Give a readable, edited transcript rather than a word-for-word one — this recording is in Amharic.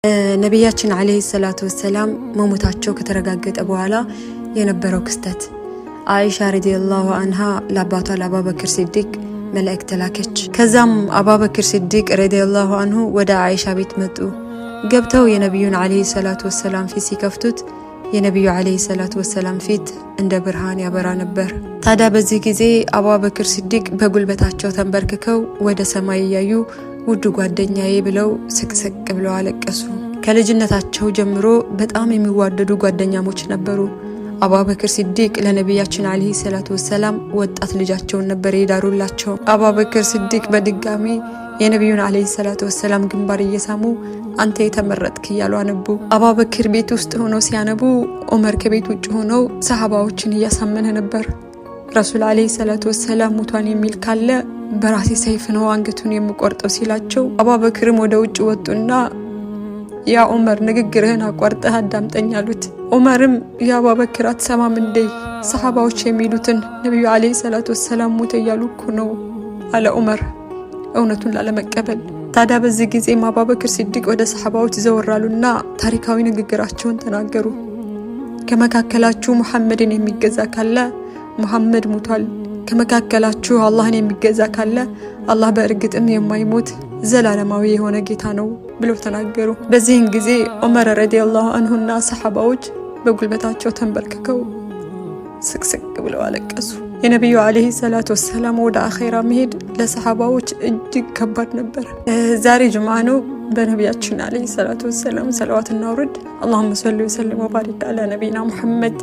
ነብያችን አለይሂ ሰላቱ ወሰለም መሞታቸው ከተረጋገጠ በኋላ የነበረው ክስተት አይሻ ረዲየላሁ ዐንሃ ለአባቷ ለአቡበክር ሲዲቅ መልእክት ላከች። ከዛም አቡበክር ሲዲቅ ረዲየላሁ ዐንሁ ወደ አይሻ ቤት መጡ። ገብተው የነብዩን አለይሂ ሰላቱ ወሰለም ፊት ሲከፍቱት የነብዩ አለይሂ ሰላቱ ወሰለም ፊት እንደ ብርሃን ያበራ ነበር። ታዲያ በዚህ ጊዜ አቡበክር ሲዲቅ በጉልበታቸው ተንበርክከው ወደ ሰማይ ያዩ ውድ ጓደኛዬ ብለው ስቅስቅ ብለው አለቀሱ። ከልጅነታቸው ጀምሮ በጣም የሚዋደዱ ጓደኛሞች ነበሩ። አቡበክር ሲዲቅ ለነብያችን አለይሂ ሰላቱ ወሰለም ወጣት ልጃቸውን ነበር የዳሩላቸው። አቡበክር ሲዲቅ በድጋሚ የነብዩን አለይሂ ሰላቱ ወሰለም ግንባር እየሳሙ አንተ የተመረጥክ እያሉ አነቡ። አቡበክር ቤት ውስጥ ሆነው ሲያነቡ ዑመር ከቤት ውጭ ሆነው ሰሃባዎችን እያሳመነ ነበር። ረሱል አለይሂ ሰላቱ ወሰለም ሙቷን የሚል ካለ በራሴ ሰይፍ ነው አንገቱን የምቆርጠው ሲላቸው አቡበክርም ወደ ውጭ ወጡና ያ ዑመር ንግግርህን አቋርጠህ አዳምጠኝ አሉት። ዑመርም ያ አቡበክር አትሰማም እንዴ? ሰሃባዎች የሚሉትን ነብዩ አለይሂ ሰላቱ ወሰለም ሙት እያሉ እኮ ነው አለ ዑመር እውነቱን ላለመቀበል። ታዲያ በዚህ ጊዜ አቡበክር ሲዲቅ ወደ ሰሃባዎች ዘወራሉና ታሪካዊ ንግግራቸውን ተናገሩ። ከመካከላችሁ ሙሐመድን የሚገዛ ካለ ሙሐመድ ሙቷል፣ ከመካከላችሁ አላህን የሚገዛ ካለ አላህ በእርግጥም የማይሞት ዘላለማዊ የሆነ ጌታ ነው ብለው ተናገሩ። በዚህን ጊዜ ዑመር ረዲየላሁ ዐንሁና ሰሃባዎች በጉልበታቸው ተንበርክከው ስቅስቅ ብለው አለቀሱ። የነብዩ አለይሂ ሰላቱ ወሰለም ወደ አኺራ መሄድ ለሰሃባዎች እጅግ ከባድ ነበር። ዛሬ ጁምዓ ነው። በነብያችን አለይሂ ሰላቱ ወሰለም ሰለዋት እናውርድ። اللهم صل وسلم وبارك على نبينا محمد